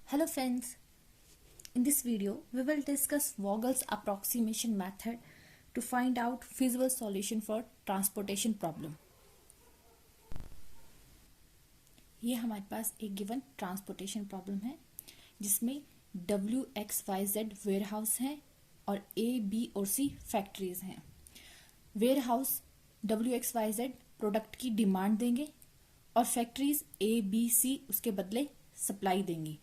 Hello friends, in this video we will discuss Vogel's approximation method to find out feasible solution for transportation problem. ये हमारे पास एक given transportation problem है जिसमें WXYZ ware house हैं और A, B और C factories हैं। Ware house WXYZ product की डिमांड देंगे और फैक्ट्रीज A, B, C उसके बदले सप्लाई देंगी।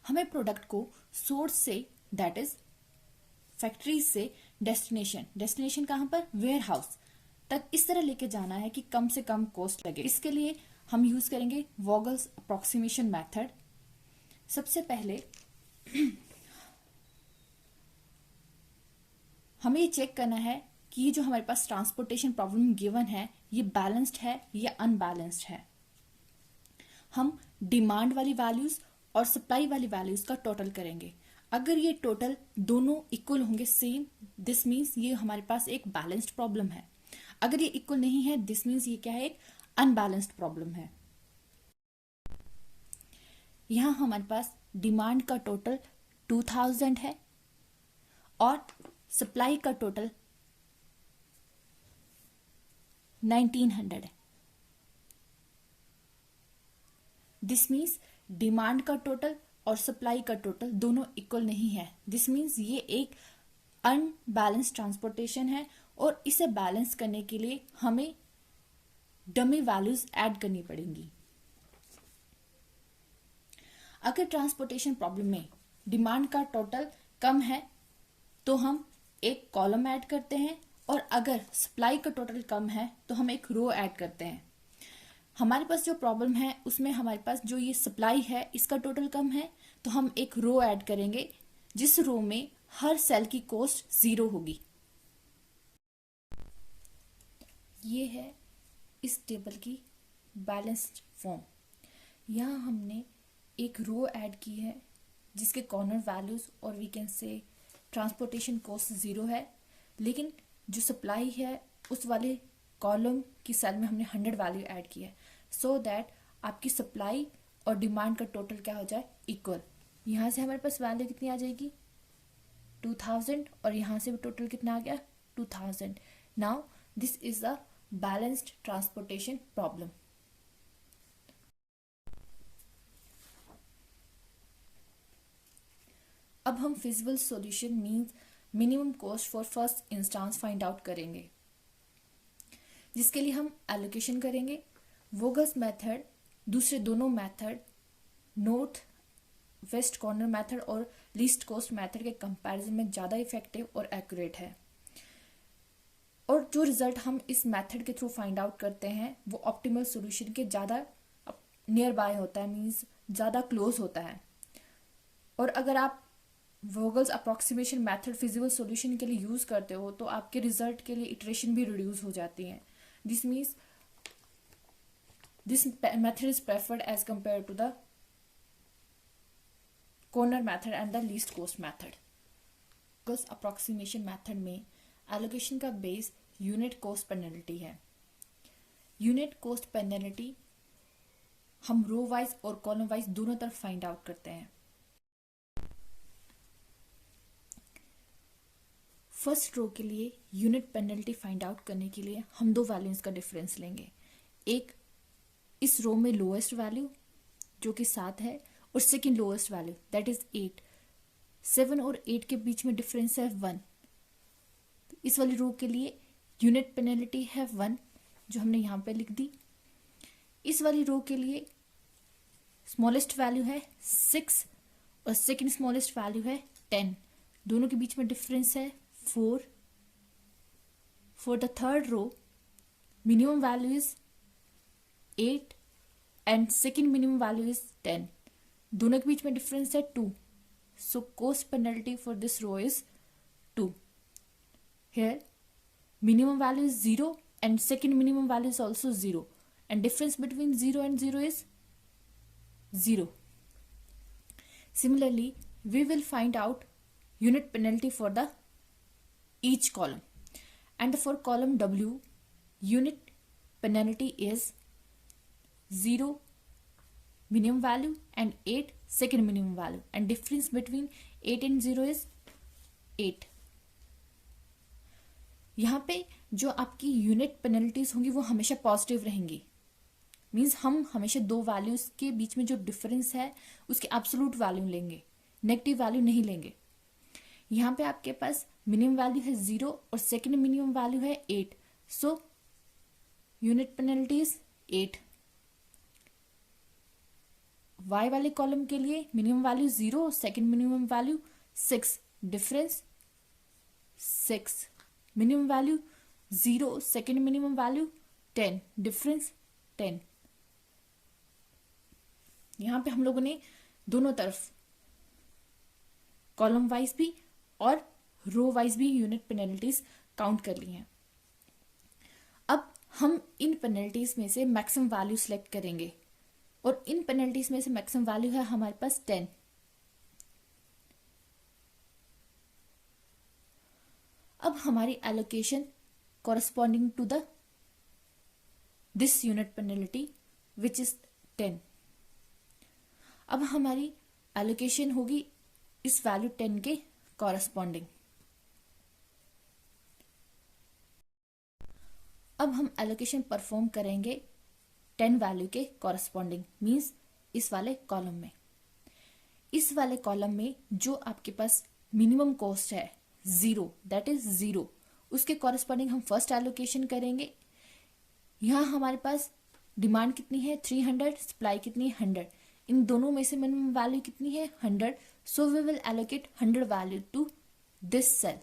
हमें प्रोडक्ट को source say that is factory से डेस्टिनेशन कहां पर वेयर हाउस तक इस तरह लेके जाना है कि कम से कम कॉस्ट लगे। इसके लिए हम यूज करेंगे वोगल्स अप्रोक्सीमेशन मेथड। सबसे पहले हमें ये चेक करना है कि ये जो हमारे पास ट्रांसपोर्टेशन प्रॉब्लम गिवन है ये बैलेंस्ड है या अनबैलेंस्ड है। हम डिमांड वाली वैल्यूज और सप्लाई वाली वैल्यूज का टोटल करेंगे। अगर ये टोटल दोनों इक्वल होंगे सेम, दिस मीन्स ये हमारे पास एक बैलेंस्ड प्रॉब्लम है। अगर ये इक्वल नहीं है दिस मीन्स ये क्या है, एक अनबैलेंस्ड प्रॉब्लम है। यहां हमारे पास डिमांड का टोटल 2000 है और सप्लाई का टोटल 1900 है। दिस मीन्स डिमांड का टोटल और सप्लाई का टोटल दोनों इक्वल नहीं है। दिस मीन्स ये एक अनबैलेंस ट्रांसपोर्टेशन है और इसे बैलेंस करने के लिए हमें डमी वैल्यूज ऐड करनी पड़ेंगी। अगर ट्रांसपोर्टेशन प्रॉब्लम में डिमांड का टोटल कम है तो हम एक कॉलम ऐड करते हैं और अगर सप्लाई का टोटल कम है तो हम एक रो ऐड करते हैं। हमारे पास जो प्रॉब्लम है उसमें हमारे पास जो ये सप्लाई है इसका टोटल कम है तो हम एक रो ऐड करेंगे जिस रो में हर सेल की कॉस्ट 0 होगी। ये है इस टेबल की बैलेंस्ड फॉर्म। यहाँ हमने एक रो ऐड की है जिसके कॉर्नर वैल्यूज और we can say transportation cost 0 है, लेकिन जो सप्लाई है उस वाले कॉलम की सेल में हमने 100 वैल्यू ऐड की है सो दैट आपकी सप्लाई और डिमांड का टोटल क्या हो जाए, इक्वल। यहाँ से हमारे पास वैल्यू कितनी आ जाएगी 2000 और यहाँ से भी टोटल कितना आ गया 2000। Now this is a balanced transportation problem. अब हम feasible solution means minimum cost for first instance find out करेंगे, जिसके लिए हम एलोकेशन करेंगे। वोगल्स मेथड दूसरे दोनों method north west corner method और लीस्ट कॉस्ट मेथड के कंपैरिजन में ज़्यादा इफेक्टिव और एक्यूरेट है, और जो रिजल्ट हम इस मेथड के थ्रू फाइंड आउट करते हैं वो ऑप्टिमल सॉल्यूशन के ज़्यादा नियर बाय होता है, मींस ज़्यादा क्लोज होता है। और अगर आप वोगल्स अप्रोक्सीमेशन मेथड फिजिबल सॉल्यूशन के लिए यूज करते हो तो आपके रिजल्ट के लिए इटरेशन भी रिड्यूस हो जाती है। This means this method is preferred as compare to the corner method and the least cost method. Vogel's approximation method में एलोकेशन का बेस यूनिट कॉस्ट पेनल्टी है। यूनिट कॉस्ट पेनल्टी हम रो वाइज और column wise दोनों तरफ find out करते हैं। First row के लिए यूनिट पेनल्टी फाइंड आउट करने के लिए हम दो वैल्यूज का डिफरेंस लेंगे। एक इस रो में लोएस्ट वैल्यू जो कि 7 है और second lowest value that is 8। 7 और 8 के बीच में डिफरेंस है 1। इस वाली रो के लिए यूनिट पेनल्टी है 1 जो हमने यहाँ पे लिख दी। इस वाली रो के लिए स्मॉलेस्ट वैल्यू है 6 और सेकंड स्मॉलेस्ट वैल्यू है 10। दोनों के बीच में डिफरेंस है 4. For the third row, minimum value is 8 and second minimum value is 10. दोनों के बीच में डिफरेंस है 2. So cost penalty for this row is 2. Here minimum value is 0 and second minimum value is also 0 and difference between 0 and 0 is 0. Similarly, we will find out unit penalty for the each column, and for column W unit penalty is 0 minimum value and 8 second minimum value, and difference between 8 and 0 is 8। यहाँ पे जो आपकी unit penalties होंगी वो हमेशा positive रहेंगी, means हम हमेशा दो वैल्यूज के बीच में जो डिफरेंस है उसकी एब्सोल्यूट वैल्यू लेंगे, नेगेटिव वैल्यू नहीं लेंगे। यहाँ पे आपके पास मिनिमम वैल्यू है 0 और सेकेंड मिनिमम वैल्यू है 8, सो यूनिट पेनल्टी इज 8। y वाले कॉलम के लिए minimum value 0, second minimum value 6, difference 6, minimum value 0, second minimum value 10, difference 10। यहां पे हम लोगों ने दोनों तरफ कॉलम वाइज भी और रो वाइज भी यूनिट पेनल्टीज काउंट कर ली हैं। अब हम इन पेनल्टीज में से मैक्सिमम वैल्यू सिलेक्ट करेंगे और इन पेनल्टीज में से मैक्सिमम वैल्यू है हमारे पास 10। अब हमारी allocation corresponding to the this unit penalty which is 10। अब हमारी एलोकेशन होगी इस वैल्यू 10 के कॉरस्पॉन्डिंग। अब हम एलोकेशन परफॉर्म करेंगे 10 वैल्यू के कॉरस्पॉन्डिंग, मीन्स इस वाले कॉलम में। इस वाले कॉलम में जो आपके पास मिनिमम कॉस्ट है 0, दैट इज 0, उसके कॉरस्पॉन्डिंग हम फर्स्ट एलोकेशन करेंगे। यहाँ हमारे पास डिमांड कितनी है 300, सप्लाई कितनी है 100, इन दोनों में से मिनिमम वैल्यू कितनी है 100, so we will allocate 100 value to this cell.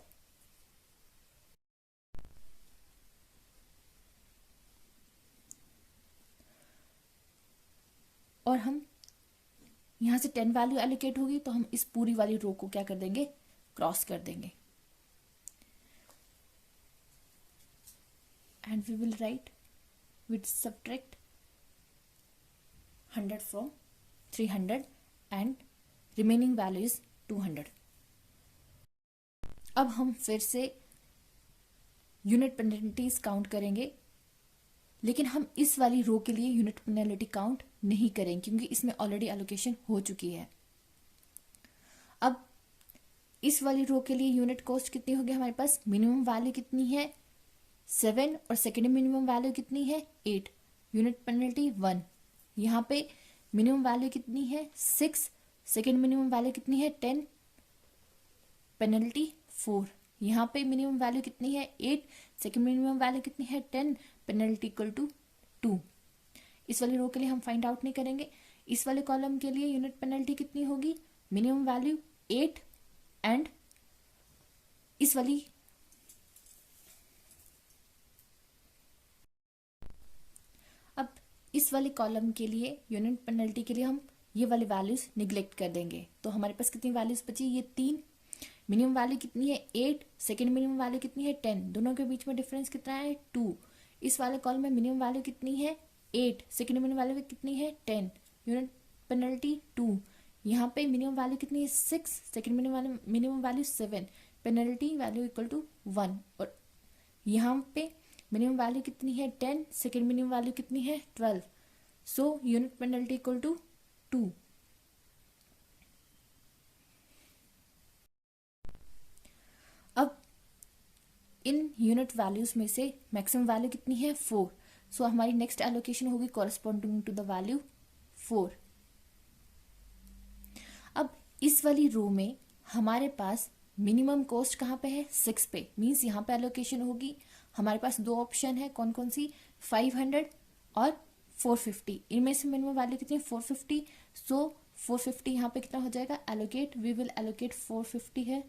और हम यहां से 10 वैल्यू एलोकेट होगी तो हम इस पूरी वाली रो को क्या कर देंगे, क्रॉस कर देंगे, and we will write with subtract 100 from 300 and remaining value is 200। अब हम फिर से यूनिट पेनल्टीज काउंट करेंगे, लेकिन हम इस वाली रो के लिए यूनिट पेनल्टी काउंट नहीं करेंगे क्योंकि इसमें ऑलरेडी एलोकेशन हो चुकी है। अब इस वाली रो के लिए यूनिट कॉस्ट कितनी होगी, हमारे पास मिनिमम वैल्यू कितनी है 7 और सेकेंड मिनिमम वैल्यू कितनी है 8, यूनिट पेनल्टी 1। यहाँ पे मिनिमम वैल्यू कितनी है 6, सेकेंड मिनिमम वैल्यू कितनी है 10, पेनल्टी 4। यहाँ पे मिनिमम वैल्यू कितनी है 8, सेकेंड मिनिमम वैल्यू कितनी है 10, पेनल्टी इक्वल टू 2। इस वाली रो के लिए हम फाइंड आउट नहीं करेंगे। इस वाले कॉलम के लिए यूनिट पेनल्टी कितनी होगी, मिनिमम वैल्यू 8 एंड इस वाली अब इस वाले कॉलम के लिए यूनिट पेनल्टी के लिए हम ये वाली वैल्यूज निग्लेक्ट कर देंगे। तो हमारे पास कितनी वैल्यूज बची, ये 3, मिनिमम वैल्यू कितनी है 8, सेकेंड मिनिमम वैल्यू कितनी है 10, दोनों के बीच में डिफरेंस कितना है 2। इस वाले कॉलम में मिनिमम वैल्यू कितनी है 8, सेकेंड मिनिमम वैल्यू कितनी है 10, यूनिट पेनल्टी 2। यहाँ पे मिनिमम वैल्यू कितनी है 6, second minimum value 7, penalty value equal to 1। और यहाँ पे मिनिमम वैल्यू कितनी है 10, सेकेंड मिनिमम वैल्यू कितनी है 12, so unit penalty equal to 2। अब इन यूनिट वैल्यूज में से मैक्सिमम वैल्यू कितनी है 4, सो हमारी नेक्स्ट एलोकेशन होगी कॉरस्पॉन्डिंग टू द वैल्यू 4। अब इस वाली रो में हमारे पास मिनिमम कॉस्ट कहाँ पे है 6 पे, मीन्स यहाँ पे एलोकेशन होगी। हमारे पास दो ऑप्शन है, कौन कौन सी, 500 और 450। इनमें से मिनिमम वैल्यू कितनी है 450, सो 450 यहाँ पे कितना हो जाएगा एलोकेट, वी विल एलोकेट 450 है।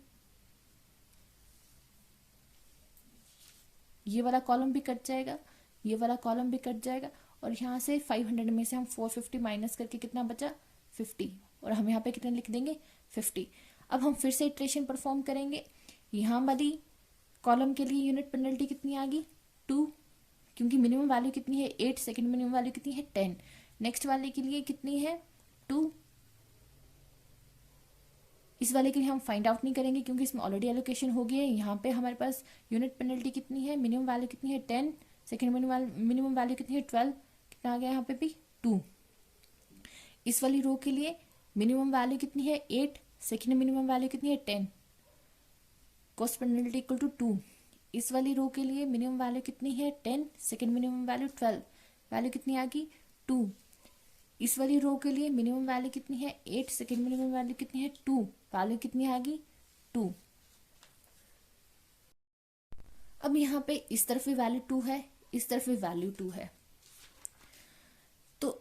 ये वाला कॉलम भी कट जाएगा, ये वाला कॉलम भी कट जाएगा, और यहाँ से 500 में से हम 450 माइनस करके कितना बचा 50, और हम यहाँ पे कितना लिख देंगे 50। अब हम फिर से इटरेशन परफॉर्म करेंगे। यहाँ वाली कॉलम के लिए यूनिट पेनल्टी कितनी आ गई 2, क्योंकि मिनिमम वैल्यू कितनी है 8, सेकेंड मिनिमम वैल्यू कितनी है 10, नेक्स्ट वाले के लिए कितनी है 2। इस वाले के लिए हम फाइंड आउट नहीं करेंगे क्योंकि इसमें ऑलरेडी एलोकेशन हो गई है। यहाँ पे हमारे पास यूनिट पेनल्टी कितनी है, मिनिमम वैल्यू कितनी है 10, सेकेंड मिनिमम वैल्यू कितनी है 12, कितना आ गया यहाँ पे भी 2। इस वाली रो के लिए मिनिमम वैल्यू कितनी है 8, सेकेंड मिनिमम वैल्यू कितनी है 10, कॉस्ट पेनल्टी इक्वल टू 2। इस वाली रो के लिए मिनिमम वैल्यू कितनी है 10, सेकेंड मिनिमम वैल्यू 12, वैल्यू कितनी आ गई 2। इस वाली रो के लिए मिनिमम वैल्यू कितनी है 8, सेकेंड मिनिमम वैल्यू कितनी है 2, वैल्यू कितनी आ गई 2। अब यहाँ पे इस तरफ भी वैल्यू 2 है, इस तरफ भी वैल्यू 2 है, तो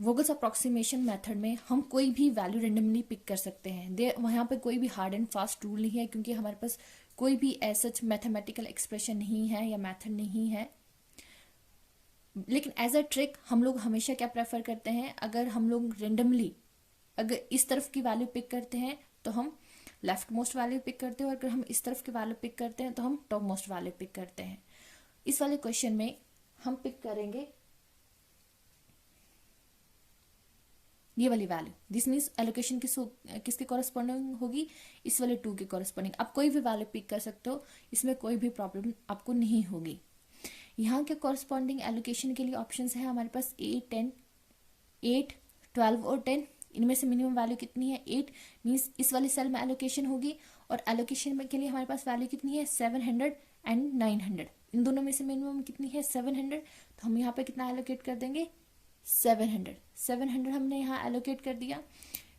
वोगल्स अप्रोक्सीमेशन मेथड में हम कोई भी वैल्यू रेंडमली पिक कर सकते हैं। वहाँ पे कोई भी हार्ड एंड फास्ट रूल नहीं है, क्योंकि हमारे पास कोई भी ऐसा मैथमेटिकल एक्सप्रेशन नहीं है या मेथड नहीं है। लेकिन एज अ ट्रिक हम लोग हमेशा क्या प्रेफर करते हैं, अगर हम लोग रेंडमली अगर इस तरफ की वैल्यू पिक करते हैं तो हम लेफ्ट मोस्ट वैल्यू पिक करते हैं, और अगर हम इस तरफ की वैल्यू पिक करते हैं तो हम टॉप मोस्ट वैल्यू पिक करते हैं। इस वाले क्वेश्चन में हम पिक करेंगे ये वाली वैल्यू, दिस मीन्स एलोकेशन किसके कॉरेस्पॉन्डिंग होगी, इस वाले 2 के कॉरेस्पॉन्डिंग। आप कोई भी वैल्यू पिक कर सकते हो, इसमें कोई भी प्रॉब्लम आपको नहीं होगी। यहाँ के कॉरेस्पॉन्डिंग एलोकेशन के लिए ऑप्शंस है हमारे पास 8, 10, 8, 12 और 10। इनमें से मिनिमम वैल्यू कितनी है 8, मीन्स इस वाले सेल में एलोकेशन होगी, और एलोकेशन में के लिए हमारे पास वैल्यू कितनी है 700 एंड 900। इन दोनों में से मिनिमम कितनी है 700, तो हम यहाँ पे कितना एलोकेट कर देंगे 700 हमने यहाँ एलोकेट कर दिया।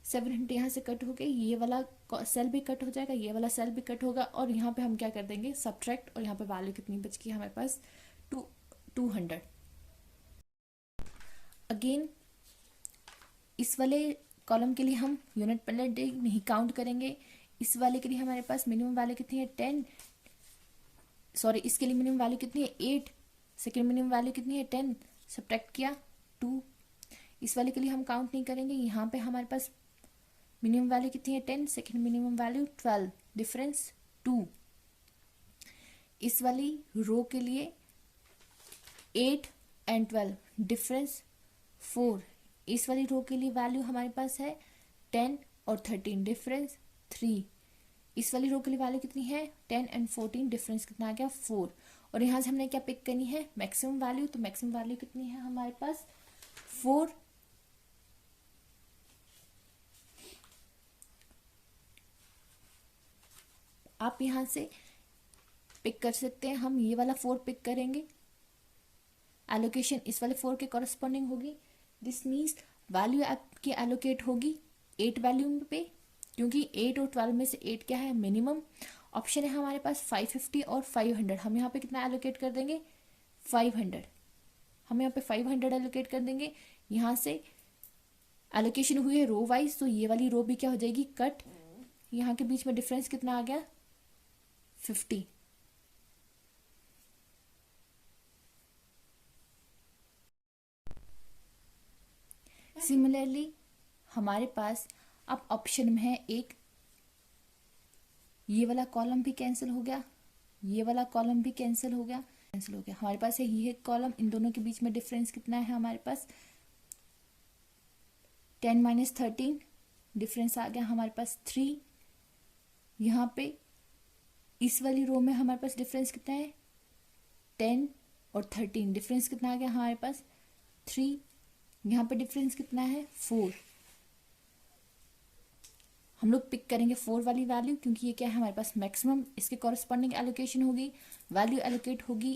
700 यहाँ से कट हो गई, ये वाला सेल भी कट हो जाएगा, ये वाला सेल भी कट होगा, और यहाँ पे हम क्या कर देंगे सब्ट्रैक्ट, और यहाँ पे वैल्यू कितनी बच गई हमारे पास 200। अगेन इस वाले कॉलम के लिए हम यूनिट पेनल्टी नहीं काउंट करेंगे। इस वाले के लिए हमारे पास मिनिमम वैल्यू कितनी है 10, सॉरी इसके लिए मिनिमम वैल्यू कितनी है 8, सेकेंड मिनिमम वैल्यू कितनी है 10, सब्ट्रैक्ट किया 2। इस वाले के लिए हम काउंट नहीं करेंगे, यहाँ पे हमारे पास मिनिमम वैल्यू कितनी है 10, सेकेंड मिनिमम वैल्यू 12, डिफरेंस 2। इस वाली रो के लिए 8 एंड 12, डिफरेंस 4। इस वाली रो के लिए वैल्यू हमारे पास है 10 और 13, डिफरेंस 3। इस वाली रो के लिए वैल्यू कितनी है 10 एंड 14, डिफरेंस कितना आ गया 4। और यहाँ से हमने क्या पिक करनी है मैक्सिमम वैल्यू, तो मैक्सिमम वैल्यू कितनी है हमारे पास 4। आप यहाँ से पिक कर सकते हैं, हम ये वाला 4 पिक करेंगे, एलोकेशन इस वाले 4 के कॉरेस्पॉन्डिंग होगी। दिस मीन्स वैल्यू आपकी एलोकेट होगी 8 वैल्यू पे, क्योंकि 8 और 12 में से 8 क्या है मिनिमम। ऑप्शन है हमारे पास 550 और 500, हम यहाँ पे कितना एलोकेट कर देंगे 500, हम यहाँ पे 500 एलोकेट कर देंगे। यहाँ से एलोकेशन हुई है रो वाइज, तो ये वाली रो भी क्या हो जाएगी कट, यहाँ के बीच में डिफरेंस कितना आ गया 50। सिमिलरली हमारे पास अब ऑप्शन में है एक, ये वाला कॉलम भी कैंसिल हो गया, ये वाला कॉलम भी कैंसिल हो गया, हमारे पास है ये कॉलम, इन दोनों के बीच में डिफरेंस कितना है हमारे पास 10 माइनस 13, डिफरेंस आ गया हमारे पास 3। यहाँ पे इस वाली रो में हमारे पास डिफरेंस कितना है 10 और 13, डिफरेंस कितना आ गया हमारे पास 3। यहाँ पे डिफरेंस कितना है 4। हम लोग पिक करेंगे 4 वाली वैल्यू, क्योंकि ये क्या है हमारे पास मैक्सिमम, इसके कॉरेस्पॉन्डिंग एलोकेशन होगी, वैल्यू एलोकेट होगी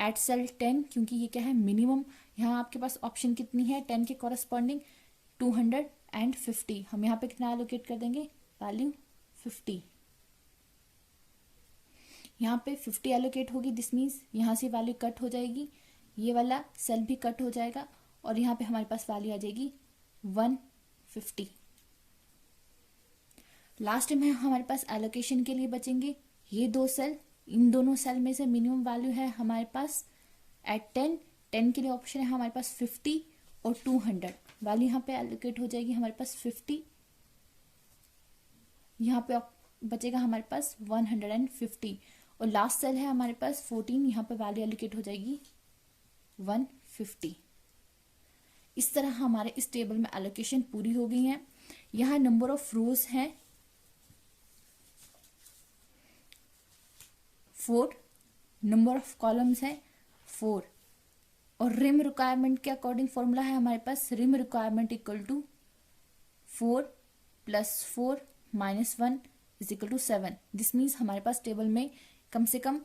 एट सेल 10, क्योंकि ये क्या है मिनिमम। यहाँ आपके पास ऑप्शन कितनी है 10 के कॉरेस्पॉन्डिंग 250, हम यहाँ पे कितना एलोकेट कर देंगे वैल्यू 50। यहाँ पे 50 एलोकेट होगी, दिस मीन्स यहाँ से वैल्यू कट हो जाएगी, ये वाला सेल भी कट हो जाएगा, और यहाँ पे हमारे पास वैल्यू आ जाएगी 150। लास्ट में हमारे पास एलोकेशन के लिए बचेंगे ये 2 सेल, इन दोनों सेल में से मिनिमम वैल्यू है हमारे पास एट 10 के लिए ऑप्शन है हमारे पास 50 और 200, वैल्यू यहाँ पे एलोकेट हो जाएगी हमारे पास 50, यहाँ पे बचेगा हमारे पास 150, और लास्ट सेल है हमारे पास 14, यहाँ पे वैल्यू एलोकेट हो जाएगी 150। इस तरह हमारे इस टेबल में एलोकेशन पूरी हो गई है। यहाँ नंबर ऑफ रोज हैं 4, नंबर ऑफ कॉलम्स है 4, और रिम रिक्वायरमेंट के अकॉर्डिंग फॉर्मूला है हमारे पास rim requirement equal to 4 + 4 - 1 = 7. This means हमारे पास टेबल में कम से कम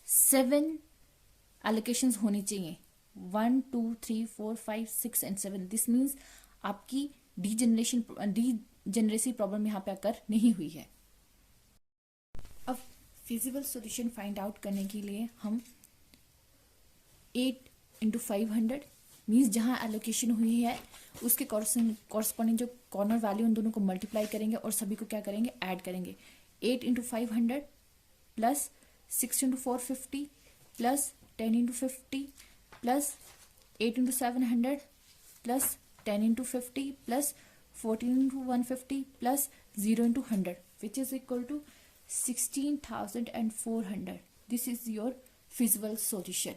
7 एलोकेशंस होनी चाहिए. 1 2 3 4 5 6 एंड 7. दिस मीन्स आपकी डीजेनरेसी प्रॉब्लम यहाँ पे अकर नहीं हुई है. अब फिजिबल सॉल्यूशन फाइंड आउट करने के लिए हम 8 × 500 मीन्स जहाँ एलोकेशन हुई है उसके कॉरस्पॉन्डिंग जो कॉर्नर वैल्यू उन दोनों को मल्टीप्लाई करेंगे और सभी को क्या करेंगे, ऐड करेंगे. 8 × 500 plus 6 × 450 plus 10 × 50 plus 8 × 700 plus 10 × 50 plus 14 × 150 plus 0 × 100 which is equal to 16,400. This is your feasible solution.